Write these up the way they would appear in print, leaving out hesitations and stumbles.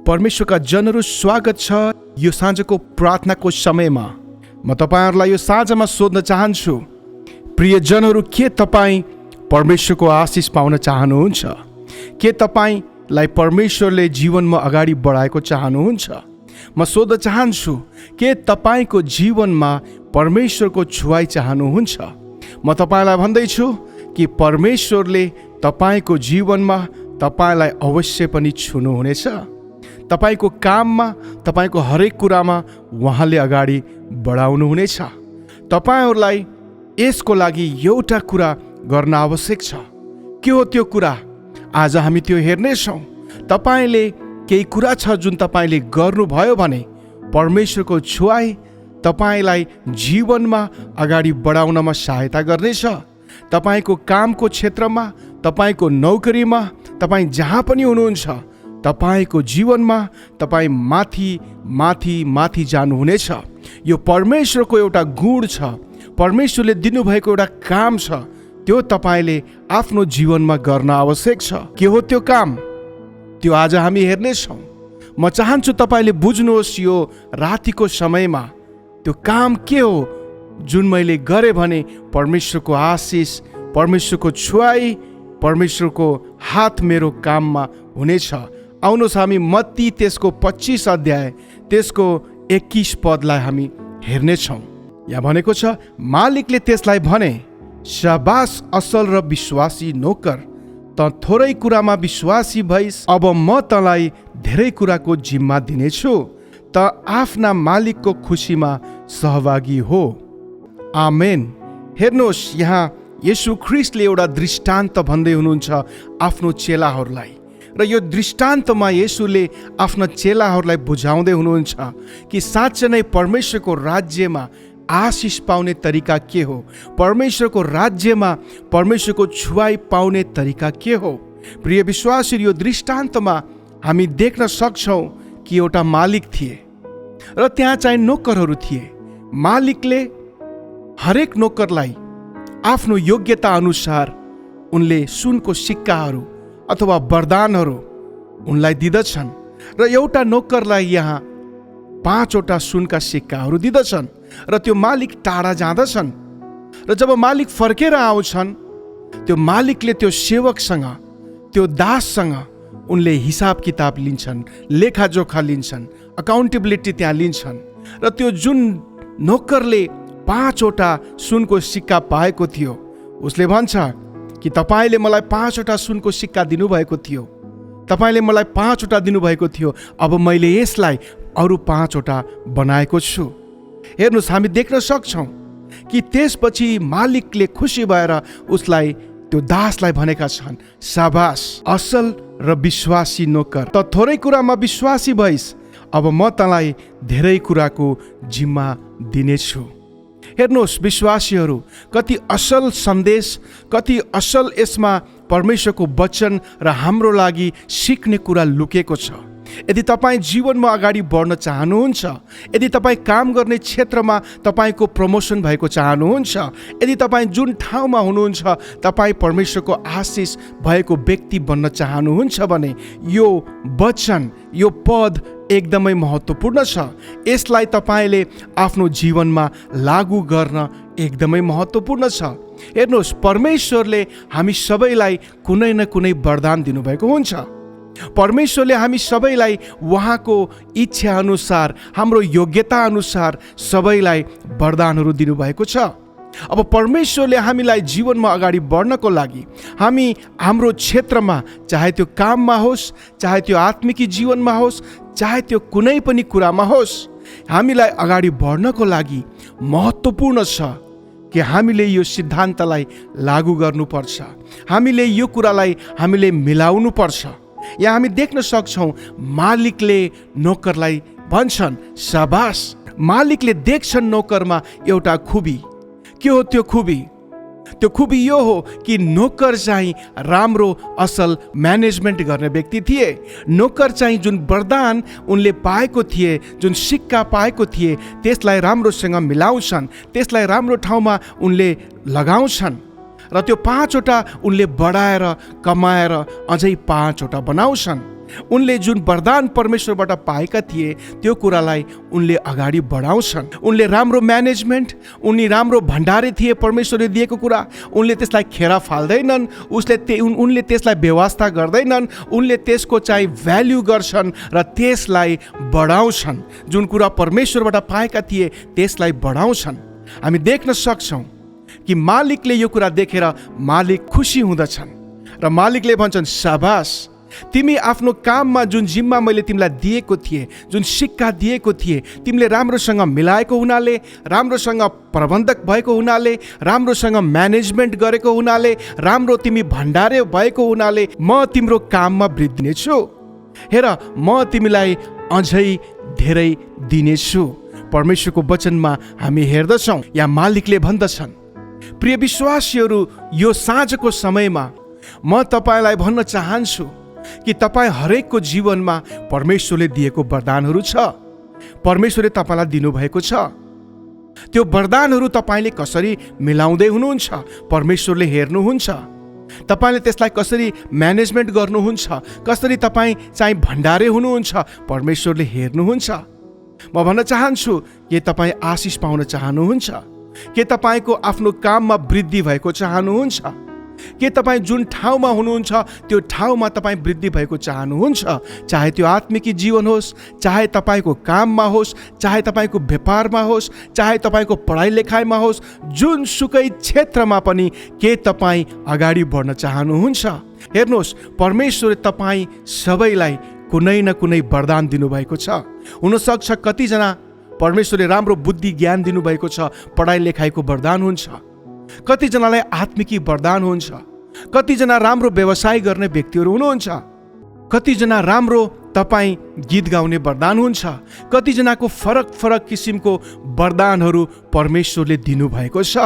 परमेश्वरका जनहरू स्वागत छ यो साँझको प्रार्थनाको समयमा। म तपाईहरुलाई यो साँझमा सोध्न चाहन्छु, प्रिय जनहरू, के तपाईँ परमेश्वरको आशिष पाउन चाहनुहुन्छ? के तपाईलाई परमेश्वरले जीवनमा अगाडि बढाएको चाहनुहुन्छ? म सोध्न चाहन्छु, के तपाईको जीवनमा परमेश्वरको छुवाई चाहनुहुन्छ? म तपाईलाई भन्दैछु कि परमेश्वरले तपाईको जीवनमा तपाईलाई अवश्य पनि छुनुहुनेछ। तपाईको काममा, तपाईको हरेक कुरामा उहाँले अगाडि बढाउनुहुनेछ। तपाईहरुलाई यसको लागि एउटा कुरा गर्न आवश्यक छ। के हो त्यो कुरा? आज हामी त्यो हेर्नेछौँ। तपाईले केही कुरा छ जुन तपाईले गर्नुभयो भने परमेश्वरको छुवाई तपाईलाई जीवनमा अगाडि बढाउनमा सहायता गर्नेछ। तपाईको कामको क्षेत्रमा, तपाईको नौकरीमा, तपाई जहाँ पनि हुनुहुन्छ, तपाईको जीवनमा तपाई माथि माथि माथि जानुहुनेछ। यो परमेश्वरको एउटा गुण छ, परमेश्वरले दिनुभएको एउटा काम छ। त्यो तपाईले आफ्नो जीवनमा गर्न आवश्यक छ। के हो त्यो काम? त्यो आज हामी हेर्नेछौँ। म चाहन्छु तपाईले बुझ्नुहोस् यो रातिको समयमा त्यो काम के हो जुन मैले गरेँ भने परमेश्वरको आशिष, परमेश्वरको छुवाई, परमेश्वरको हात मेरो काममा हुनेछ। आउनुहोस् हामी मत्ती त्यसको 25 अध्याय त्यसको 21 पदलाई हामी हेर्नेछौँ। यहाँ भनेको छ, मालिकले त्यसलाई भने, शाबास असल र विश्वासी नोकर, त थोरै कुरामा विश्वासी भइस्, अब म तँलाई धेरै कुराको जिम्मा दिनेछु, त आफ्ना मालिकको खुसीमा सहभागी हो। आमेन। हेर्नुहोस्, यहाँ येशू ख्रीष्टले एउटा दृष्टान्त भन्दै हुनुहुन्छ आफ्नो चेलाहरूलाई, र यो दृष्टान्तमा येशूले आफ्ना चेलाहरूलाई बुझाउँदै हुनुहुन्छ कि साँच्चै नै परमेश्वरको राज्यमा आशिष पाउने तरिका के हो, परमेश्वरको राज्यमा परमेश्वरको छुवाई पाउने तरिका के हो। प्रिय विश्वासी, यो दृष्टान्तमा हामी देख्न सक्छौँ कि एउटा मालिक थिए र त्यहाँ चाहिँ नोकरहरू थिए। मालिकले हरेक नोकरलाई आफ्नो योग्यता अनुसार उनले सुनको सिक्काहरू अथवा वरदानहरू उनलाई दिदछन्, र एउटा नोकरलाई यहाँ 5वटा सुनका सिक्काहरू दिदछन्, र त्यो मालिक टाढा जाँदछन्। र जब मालिक फर्केर आउँछन्, त्यो मालिकले त्यो सेवकसँग, त्यो दाससँग उनले हिसाब किताब लिन्छन्, लेखाजोखा लिन्छन्, अकाउन्टेबिलिटी त्यहाँ लिन्छन्। र त्यो जुन नोकरले 5वटा सुनको सिक्का पाएको थियो, उसले भन्छ कि तपाईले मलाई 5वटा सुनको सिक्का दिनुभएको थियो, तपाईले मलाई 5वटा दिनुभएको थियो, अब मैले यसलाई अरू 5वटा बनाएको छु। हेर्नुहोस्, हामी देख्न सक्छौँ कि त्यसपछि मालिकले खुसी भएर उसलाई, त्यो दासलाई भनेका छन्, शाबास असल र विश्वासी नोकर, त थोरै कुरामा विश्वासी भइस्, अब म तँलाई धेरै कुराको जिम्मा दिनेछु। हेर्नुहोस् विश्वासीहरू, कति असल सन्देश, कति असल यसमा परमेश्वरको वचन र हाम्रो लागि सिक्ने कुरा लुकेको छ। यदि तपाईँ जीवनमा अगाडि बढ्न चाहनुहुन्छ, यदि तपाईँ काम गर्ने क्षेत्रमा तपाईँको प्रमोसन भएको चाहनुहुन्छ, यदि तपाईँ जुन ठाउँमा हुनुहुन्छ तपाईँ परमेश्वरको आशिष भएको व्यक्ति बन्न चाहनुहुन्छ भने यो वचन, यो पद एकदमै महत्त्वपूर्ण छ। यसलाई तपाईँले आफ्नो जीवनमा लागू गर्न एकदमै महत्त्वपूर्ण छ। हेर्नुहोस्, परमेश्वरले हामी सबैलाई कुनै न कुनै वरदान दिनुभएको हुन्छ। परमेश्वरले हामी सबैलाई उहाँको इच्छा अनुसार, हाम्रो योग्यता अनुसार सबैलाई वरदानहरू दिनुभएको छ। अब परमेश्वरले हामीलाई जीवनमा अगाडि बढ्नको लागि, हामी हाम्रो क्षेत्रमा, चाहे त्यो काममा होस्, चाहे त्यो आत्मिकी जीवनमा होस्, चाहे त्यो कुनै पनि कुरामा होस्, हामीलाई अगाडि बढ्नको लागि महत्त्वपूर्ण छ कि हामीले यो सिद्धान्तलाई लागू गर्नुपर्छ। हामीले यो कुरालाई हामीले मिलाउनु पर्छ। यहाँ हामी देख्न सक्छौँ, मालिकले नोकरलाई भन्छन् शाबास। मालिकले देख्छन् नोकरमा एउटा खुबी। के हो त्यो खुबी? त्यो खुबी यो हो कि नोकर चाहिँ राम्रो असल म्यानेजमेन्ट गर्ने व्यक्ति थिए। नोकर चाहिँ जुन वरदान उनले पाएको थिए, जुन सिक्का पाएको थिए, त्यसलाई राम्रोसँग मिलाउँछन्, त्यसलाई राम्रो ठाउँमा उनले लगाउँछन्, र त्यो 5वटा उनले बढाएर कमाएर अझै 5वटा बनाउँछन्। उनले जुन वरदान परमेश्वरबाट पाएका थिए त्यो कुरालाई उनले अगाडि बढाउँछन्। उनले राम्रो म्यानेजमेन्ट, उनी राम्रो भण्डारी थिए परमेश्वरले दिएको कुरा, उनले त्यसलाई खेर फाल्दैनन्, उनले त्यसलाई व्यवस्था गर्दैनन्, उनले त्यसको चाहिँ भ्याल्यु गर्छन् र त्यसलाई बढाउँछन्। जुन कुरा परमेश्वरबाट पाएका थिए त्यसलाई बढाउँछन्। हामी देख्न सक्छौँ कि मालिकले यो कुरा देखेर मालिक खुसी हुँदछन् र मालिकले भन्छन्, शाबास, तिमी आफ्नो काममा जुन जिम्मा मैले तिमीलाई दिएको थिएँ, जुन सिक्का दिएको थिएँ, तिमीले राम्रोसँग मिलाएको हुनाले, राम्रोसँग प्रबन्धक भएको हुनाले, राम्रोसँग म्यानेजमेन्ट गरेको हुनाले, राम्रो तिमी भण्डारे भएको हुनाले म तिम्रो काममा वृद्धि दिनेछु। हेर, म तिमीलाई अझै धेरै दिनेछु। परमेश्वरको वचनमा हामी हेर्दछौँ, यहाँ मालिकले भन्दछन्, प्रिय विश्वासीहरू, यो साँझको समयमा म तपाईँलाई भन्न चाहन्छु कि तपाईँ हरेकको जीवनमा परमेश्वरले दिएको वरदानहरू छ। परमेश्वरले तपाईँलाई दिनुभएको छ। त्यो वरदानहरू तपाईँले कसरी मिलाउँदै हुनुहुन्छ परमेश्वरले हेर्नुहुन्छ। तपाईँले त्यसलाई कसरी म्यानेजमेन्ट गर्नुहुन्छ, कसरी तपाईँ चाहिँ भण्डारे हुनुहुन्छ परमेश्वरले हेर्नुहुन्छ। म भन्न चाहन्छु, के तपाईँ आशिष पाउन चाहनुहुन्छ? के तपाईँको आफ्नो काममा वृद्धि भएको चाहनुहुन्छ? के तपाईँ जुन ठाउँमा हुनुहुन्छ त्यो ठाउँमा तपाईँ वृद्धि भएको चाहनुहुन्छ? चाहे त्यो आत्मिकी जीवन होस्, चाहे तपाईँको काममा होस्, चाहे तपाईँको व्यापारमा होस्, चाहे तपाईँको पढाइ लेखाइमा होस्, जुनसुकै क्षेत्रमा पनि के तपाईँ अगाडि बढ्न चाहनुहुन्छ? हेर्नुहोस्, परमेश्वरले तपाईँ सबैलाई कुनै न कुनै वरदान दिनुभएको छ। हुनसक्छ कतिजना परमेश्वरले राम्रो बुद्धि ज्ञान दिनुभएको छ, पढाइ लेखाइको वरदान हुन्छ। कतिजनालाई आत्मिकी वरदान हुन्छ। कतिजना राम्रो व्यवसाय गर्ने व्यक्तिहरू हुनुहुन्छ। कतिजना राम्रो तपाईँ गीत गाउने वरदान हुन्छ। कतिजनाको फरक फरक किसिमको वरदानहरू परमेश्वरले दिनुभएको छ।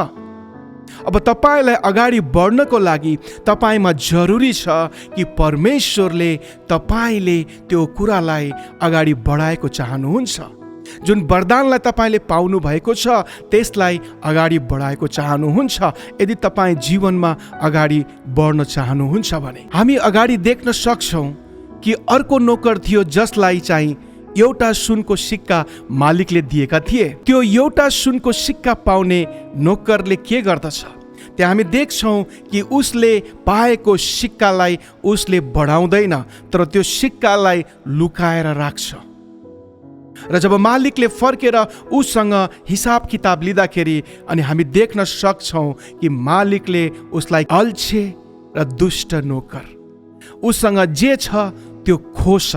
अब तपाईँलाई अगाडि बढ्नको लागि तपाईँमा जरुरी छ कि परमेश्वरले तपाईँले त्यो कुरालाई अगाडि बढाएको चाहनुहुन्छ। जुन वरदानलाई तपाईँले पाउनु भएको छ त्यसलाई अगाडि बढाएको चाहनुहुन्छ। यदि तपाईँ जीवनमा अगाडि बढ्न चाहनुहुन्छ भने हामी अगाडि देख्न सक्छौँ कि अर्को नोकर थियो जसलाई चाहिँ एउटा सुनको सिक्का मालिकले दिएका थिए। त्यो एउटा सुनको सिक्का पाउने नोकरले के गर्दछ? त्यहाँ हामी देख्छौँ कि उसले पाएको सिक्कालाई उसले बढाउँदैन, तर त्यो सिक्कालाई लुकाएर राख्छ। र जब मालिकले फर्केर उसँग हिसाब किताब लिँदाखेरि अनि हामी देख्न सक्छौँ कि मालिकले उसलाई अल्छे र दुष्ट नोकर, उसँग जे छ त्यो खोस।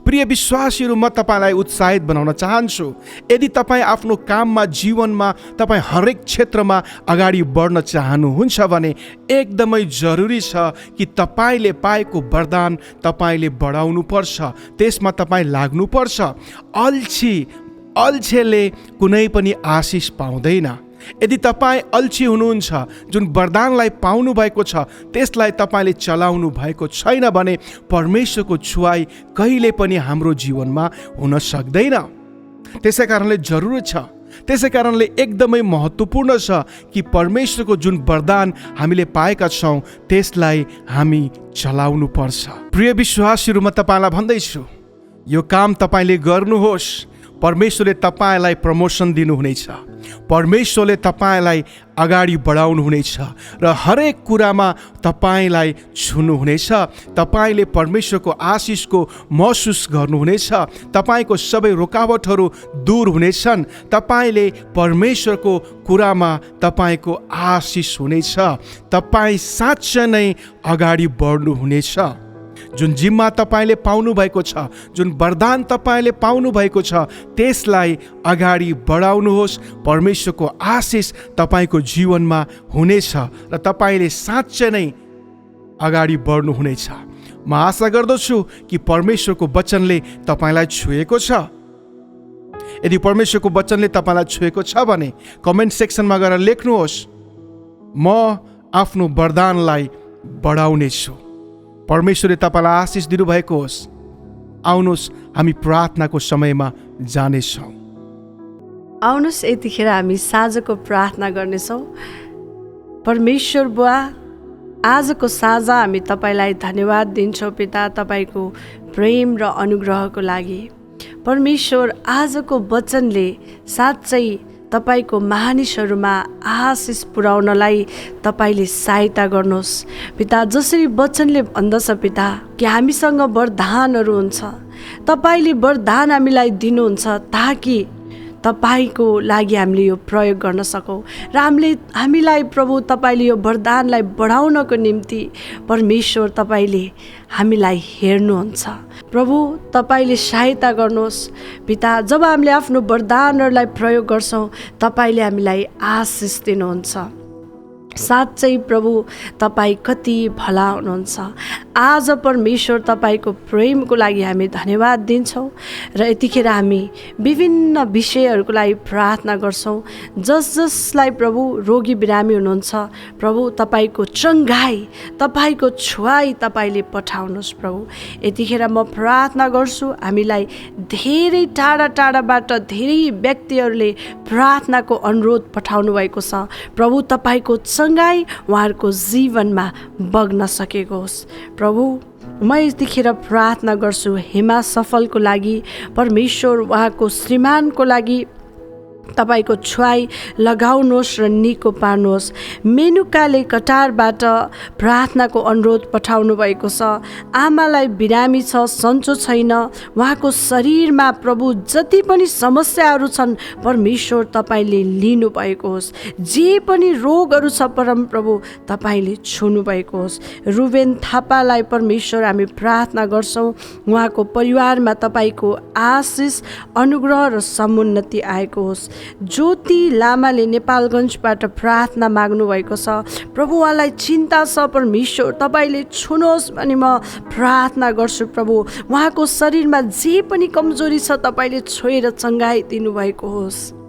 प्रिय विश्वासीहरू, म तपाईँलाई उत्साहित बनाउन चाहन्छु। यदि तपाईँ आफ्नो काममा, जीवनमा, तपाईँ हरेक क्षेत्रमा अगाडि बढ्न चाहनुहुन्छ भने एकदमै जरुरी छ कि तपाईँले पाएको वरदान तपाईँले बढाउनु पर्छ, त्यसमा तपाईँ लाग्नुपर्छ। अल्छेले कुनै पनि आशिष पाउँदैन। यदि तपाईँ अल्छी हुनुहुन्छ, जुन वरदानलाई पाउनु भएको छ त्यसलाई तपाईँले चलाउनु भएको छैन भने परमेश्वरको छुवाई कहिले पनि हाम्रो जीवनमा हुन सक्दैन। त्यसै कारणले जरुरत छ, त्यसै कारणले एकदमै महत्त्वपूर्ण छ कि परमेश्वरको जुन वरदान हामीले पाएका छौँ त्यसलाई हामी चलाउनु पर्छ। प्रिय विश्वासीहरू, म तपाईँलाई भन्दैछु, यो काम तपाईँले गर्नुहोस्। परमेश्वरले तपाईँलाई प्रमोसन दिनुहुनेछ। परमेश्वरले तपाईँलाई अगाडि बढाउनुहुनेछ र हरेक कुरामा तपाईँलाई छुनुहुनेछ। तपाईँले परमेश्वरको आशिषको महसुस गर्नुहुनेछ। तपाईँको सबै रुकावटहरू दूर हुनेछन्। तपाईँले परमेश्वरको कुरामा तपाईँको आशिष हुनेछ। तपाईँ साँच्चै नै अगाडि बढ्नुहुनेछ। जुन जिम्मा तपाईँले पाउनु भएको छ, जुन वरदान तपाईँले पाउनु भएको छ त्यसलाई अगाडि बढाउनुहोस्। परमेश्वरको आशिष तपाईँको जीवनमा हुनेछ र तपाईँले साँच्चै नै अगाडि बढ्नुहुनेछ। म आशा गर्दछु कि परमेश्वरको वचनले तपाईँलाई छुएको छ। यदि परमेश्वरको वचनले तपाईँलाई छुएको छ भने कमेन्ट सेक्सनमा गएर लेख्नुहोस्, म आफ्नो वरदानलाई बढाउनेछु। परमेश्वरले तपाईँलाई आशिष दिनुभएको होस्। आउनुहोस्, हामी प्रार्थनाको समयमा जानेछौँ। आउनुहोस्, यतिखेर हामी साँझको प्रार्थना गर्नेछौँ। परमेश्वर बुवा, आजको साँझ हामी तपाईँलाई धन्यवाद दिन्छौँ पिता, तपाईँको प्रेम र अनुग्रहको लागि। परमेश्वर, आजको वचनले साँच्चै तपाईँको मानिसहरूमा आशिष पुर्याउनलाई तपाईँले सहायता गर्नुहोस् पिता। जसरी वचनले भन्दछ पिता कि हामीसँग वरदानहरू हुन्छ, तपाईँले वरदान हामीलाई दिनुहुन्छ ताकि तपाईँको लागि हामीले यो प्रयोग गर्न सकौँ र हामीलाई प्रभु तपाईँले यो वरदानलाई बढाउनको निम्ति परमेश्वर तपाईँले हामीलाई हेर्नुहुन्छ। प्रभु, तपाईँले सहायता गर्नुहोस् पिता। जब हामीले आफ्नो वरदानहरूलाई प्रयोग गर्छौँ, तपाईँले हामीलाई आशिष दिनुहुन्छ। साँच्चै प्रभु, तपाईँ कति भला हुनुहुन्छ। आज परमेश्वर तपाईँको प्रेमको लागि हामी धन्यवाद दिन्छौँ र यतिखेर हामी विभिन्न विषयहरूको लागि प्रार्थना गर्छौँ। जसलाई प्रभु रोगी बिरामी हुनुहुन्छ, प्रभु तपाईँको चङ्गाई, तपाईँको छुवाई तपाईँले पठाउनुहोस् प्रभु। यतिखेर म प्रार्थना गर्छु, हामीलाई धेरै टाढा टाढाबाट धेरै व्यक्तिहरूले प्रार्थनाको अनुरोध पठाउनु भएको छ। प्रभु, तपाईँको चङ्गाई उहाँहरूको जीवनमा बग्न सकेको होस्। प्रभु, म यतिखेर प्रार्थना गर्छु हेमा सफलको लागि, परमेश्वर उहाँको श्रीमानको लागि तपाईँको छुवाई लगाउनुहोस् र निको पार्नुहोस्। मेनुकाले कटारबाट प्रार्थनाको अनुरोध पठाउनु भएको छ। आमालाई बिरामी छ, सन्चो छैन, उहाँको शरीरमा प्रभु जति पनि समस्याहरू छन् परमेश्वर तपाईँले लिनुभएको होस्। जे पनि रोगहरू छ परम प्रभु तपाईँले छुनु भएको होस्। रुबेन थापालाई परमेश्वर हामी प्रार्थना गर्छौँ, उहाँको परिवारमा तपाईँको आशिष, अनुग्रह र समुन्नति आएको होस्। ज्योति लामाले नेपालगञ्जबाट प्रार्थना माग्नु भएको छ। प्रभु, उहाँलाई चिन्ता छ, परमेश्वर तपाईँले छुनुहोस् भनी म प्रार्थना गर्छु। प्रभु, उहाँको शरीरमा जे पनि कमजोरी छ तपाईँले छोएर चङ्गाई दिनुभएको होस्।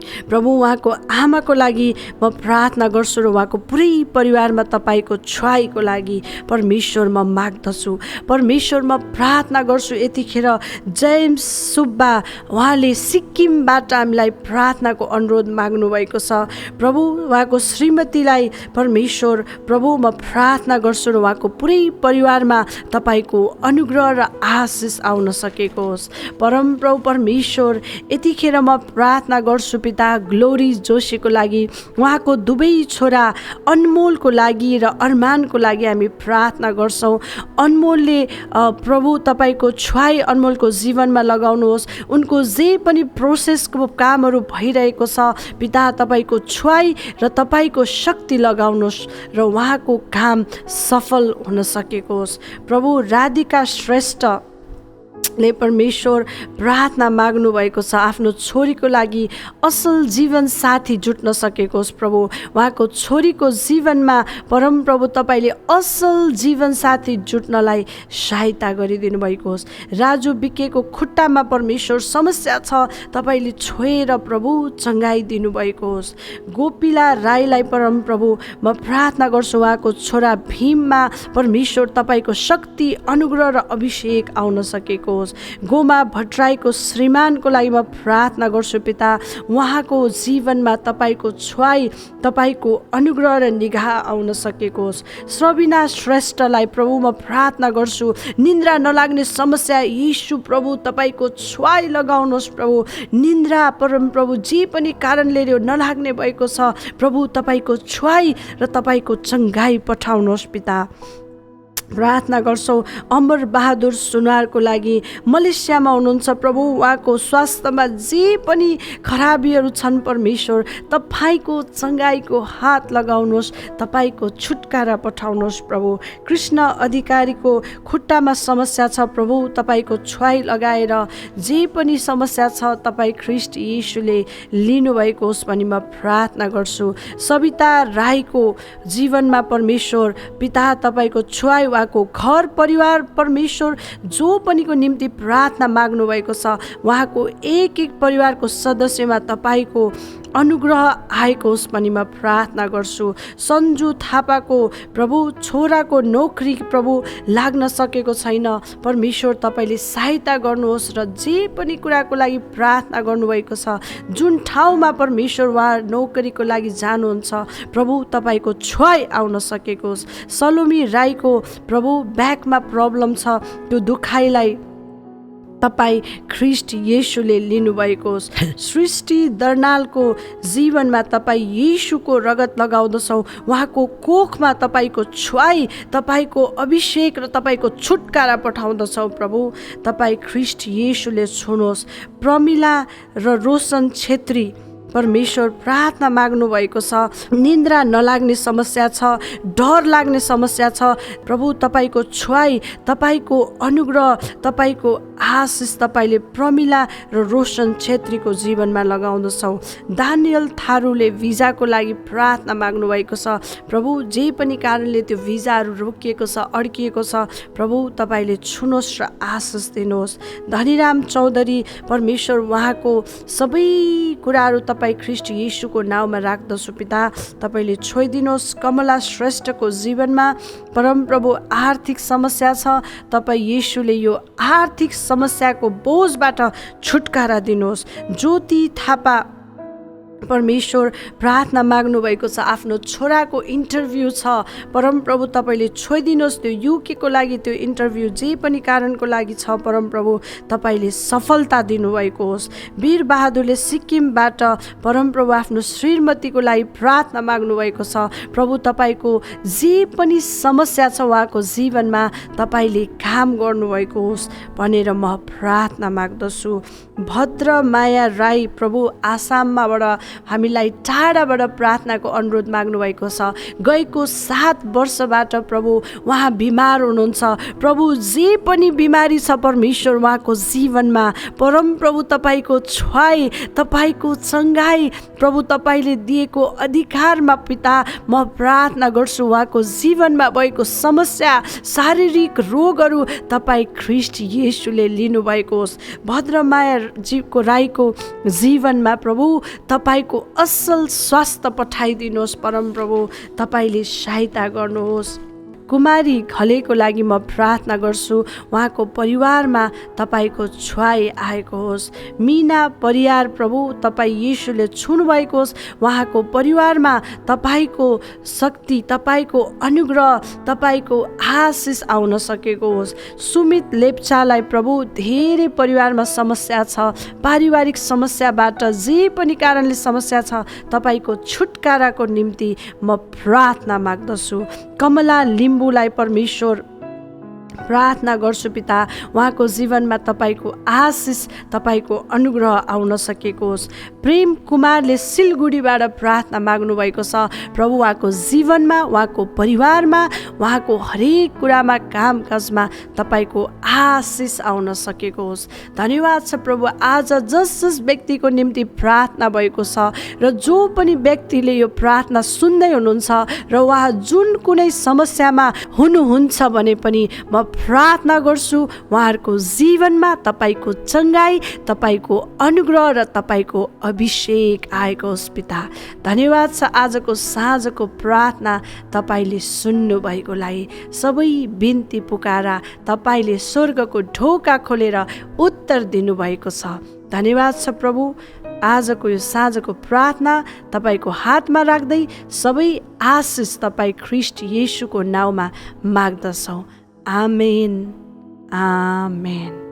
प्रभु, उहाँको आमाको लागि म प्रार्थना गर्छु र उहाँको पुरै परिवारमा तपाईँको छुवाईको लागि परमेश्वर म माग्दछु। परमेश्वर, म प्रार्थना गर्छु यतिखेर जेम्स सुब्बा, उहाँले सिक्किमबाट हामीलाई प्रार्थनाको अनुरोध माग्नु भएको छ। प्रभु, उहाँको श्रीमतीलाई परमेश्वर प्रभु म प्रार्थना गर्छु र उहाँको पुरै परिवारमा तपाईँको अनुग्रह र आशिष आउन सकेको होस्। परम प्रभु परमेश्वर, यतिखेर म प्रार्थना गर्छु पिता ग्लोरी जोशीको लागि, उहाँको दुवै छोरा अनमोलको लागि र अरमानको लागि हामी प्रार्थना गर्छौँ। अनमोलले प्रभु तपाईँको छुवाई अनमोलको जीवनमा लगाउनुहोस्। उनको जे पनि प्रोसेसको कामहरू भइरहेको छ पिता, तपाईँको छुवाई र तपाईँको शक्ति लगाउनुहोस् र उहाँको काम सफल हुन सकेको होस्। प्रभु, राधिका श्रेष्ठ ले परमेश्वर प्रार्थना माग्नु भएको छ, आफ्नो छोरीको लागि असल जीवन साथी जुट्न सकेको होस्। प्रभु, उहाँको छोरीको जीवनमा परम प्रभु तपाईँले असल जीवन साथी जुट्नलाई सहायता गरिदिनु भएको होस्। राजु बिकेको खुट्टामा परमेश्वर समस्या छ, तपाईँले छोएर प्रभु चङ्गाई दिनुभएको होस्। गोपिला राईलाई परम प्रभु म प्रार्थना गर्छु, उहाँको छोरा भीममा परमेश्वर तपाईँको शक्ति, अनुग्रह र अभिषेक आउन सकेको होस्। गोमा भट्टराईको श्रीमानको लागि म प्रार्थना गर्छु पिता, उहाँको जीवनमा तपाईँको छुवाई, तपाईँको अनुग्रह र निगाह आउन सकेको होस्। श्रविना श्रेष्ठलाई प्रभु म प्रार्थना गर्छु, निन्द्रा नलाग्ने समस्या यीशु प्रभु तपाईँको छुवाई लगाउनुहोस्। प्रभु, निन्द्रा परम प्रभु जे पनि कारणले नलाग्ने भएको छ प्रभु तपाईँको छुवाई र तपाईँको चङ्गाई पठाउनुहोस् पिता। प्रार्थना गर्छौँ अमर बहादुर सुनारको लागि, मलेसियामा हुनुहुन्छ प्रभु, उहाँको स्वास्थ्यमा जे पनि खराबीहरू छन् परमेश्वर तपाईँको चङ्गाईको हात लगाउनुहोस्, तपाईँको छुटकारा पठाउनुहोस्। प्रभु, कृष्ण अधिकारीको खुट्टामा समस्या छ प्रभु, तपाईँको छुवाई लगाएर जे पनि समस्या छ तपाईँ ख्रीष्ट यीशुले लिनुभएको होस् भनी म प्रार्थना गर्छु। सविता राईको जीवनमा परमेश्वर पिता तपाईँको छुवाई उहाँको घर परिवार परमेश्वर जो पनिको निम्ति प्रार्थना माग्नु भएको छ उहाँको एक एक परिवारको सदस्यमा तपाईँको अनुग्रह आएको होस् भनी म प्रार्थना गर्छु। सन्जु थापाको प्रभु छोराको नोकरी प्रभु लाग्न सकेको छैन, परमेश्वर तपाईँले सहायता गर्नुहोस् र जे पनि कुराको लागि प्रार्थना गर्नुभएको छ, जुन ठाउँमा परमेश्वर उहाँ नोकरीको लागि जानुहुन्छ प्रभु तपाईँको छुवाई आउन सकेको होस्। सलोमी राईको प्रभु ब्याकमा प्रब्लम छ, त्यो दुखाइलाई तपाईँ ख्रिस्ट येशूले लिनुभएको होस्। सृष्टि दर्नालको जीवनमा तपाईँ येशूको रगत लगाउँदछौ, उहाँको कोखमा तपाईँको छुवाई, तपाईँको अभिषेक र तपाईँको छुटकारा पठाउँदछौ प्रभु। तपाईँ ख्रिस्ट येशूले छुनुहोस्। प्रमिला र रोशन छेत्री परमेश्वर प्रार्थना माग्नु भएको छ, निन्द्रा नलाग्ने समस्या छ, डर लाग्ने समस्या छ प्रभु। तपाईँको छुवाई, तपाईँको अनुग्रह, तपाईँको आशिष तपाईँले प्रमिला र रोशन छेत्रीको जीवनमा लगाउँदछौ। दानियल थारूले भिजाको लागि प्रार्थना माग्नु भएको छ प्रभु। जे पनि कारणले त्यो भिजाहरू रोकिएको छ, अड्किएको छ प्रभु, तपाईँले छुनुहोस् र आशिष दिनुहोस्। धनीराम चौधरी परमेश्वर उहाँको सबै कुराहरू तपाईँ ख्रिस्ट येशूको नाउँमा राख्दछु पिता, तपाईँले छोइदिनुहोस्। कमला श्रेष्ठको जीवनमा परमप्रभु आर्थिक समस्या छ, तपाईँ येशूले यो आर्थिक समस्याको बोझबाट छुटकारा दिनुहोस्। ज्योति थापा परमेश्वर प्रार्थना माग्नु भएको छ, आफ्नो छोराको इन्टरभ्यू छ परमप्रभु, तपाईँले छोइदिनुहोस्। त्यो युकेको लागि त्यो इन्टरभ्यू जे पनि कारणको लागि छ परमप्रभु, तपाईँले सफलता दिनुभएको होस्। वीर बहादुरले सिक्किमबाट परमप्रभु आफ्नो श्रीमतीको लागि प्रार्थना माग्नु भएको छ प्रभु। तपाईँको जे पनि समस्या छ उहाँको जीवनमा तपाईँले काम गर्नुभएको होस् भनेर म प्रार्थना माग्दछु। भद्र माया राई प्रभु आसामबाट हामीलाई टाढाबाट प्रार्थनाको अनुरोध माग्नु भएको छ। गएको 7 वर्षबाट प्रभु उहाँ बिमार हुनुहुन्छ प्रभु। जे पनि बिमारी छ परमेश्वर उहाँको जीवनमा परमप्रभु तपाईँको छुवाई, तपाईँको चङ्गाई प्रभु, तपाईँले दिएको अधिकारमा पिता म प्रार्थना गर्छु। उहाँको जीवनमा भएको समस्या, शारीरिक रोगहरू तपाईँ ख्रिस्ट येशूले लिनुभएको होस्। भद्रमाया जीवको राईको जीवनमा प्रभु तपाईँको असल स्वास्थ्य पठाइदिनुहोस् परमप्रभु, तपाईँले सहायता गर्नुहोस्। कुमारी घलेको लागि म प्रार्थना गर्छु, उहाँको परिवारमा तपाईँको छुवाई आएको होस्। मिना परियार प्रभु तपाईँ येशूले छुनुभएको होस्, उहाँको परिवारमा तपाईँको शक्ति, तपाईँको अनुग्रह, तपाईँको आशिष आउन सकेको होस्। सुमित लेप्चालाई प्रभु धेरै परिवारमा समस्या छ, पारिवारिक समस्याबाट जे पनि कारणले समस्या छ, तपाईँको छुटकाराको निम्ति म प्रार्थना माग्दछु। कमला लिम्बूलाई परमेश्वर प्रार्थना गर्छु पिता, उहाँको जीवनमा तपाईँको आशिष, तपाईँको अनुग्रह आउन सकेको होस्। प्रेम कुमारले सिलगढीबाट प्रार्थना माग्नु भएको छ प्रभु, उहाँको जीवनमा, उहाँको परिवारमा, उहाँको हरेक कुरामा, कामकाजमा तपाईँको आशिष आउन सकेको होस्। धन्यवाद छ प्रभु, आज जस व्यक्तिको निम्ति प्रार्थना भएको छ र जो पनि व्यक्तिले यो प्रार्थना सुन्दै हुनुहुन्छ र उहाँ जुन कुनै समस्यामा हुनुहुन्छ भने पनि म प्रार्थना गर्छु उहाँहरूको जीवनमा तपाईँको चङ्गाई, तपाईँको अनुग्रह र तपाईँको अभिषेक आएको होस् पिता। धन्यवाद छ आजको साँझको प्रार्थना तपाईँले सुन्नु भएकोलाई। सबै बिन्ती पुकारा तपाईँले स्वर्गको ढोका खोलेर उत्तर दिनुभएको छ। धन्यवाद छ प्रभु, आजको यो साँझको प्रार्थना तपाईँको हातमा राख्दै सबै आशिष तपाईँ ख्रिस्ट येशूको नाउँमा माग्दछौँ। आमेन, आमेन।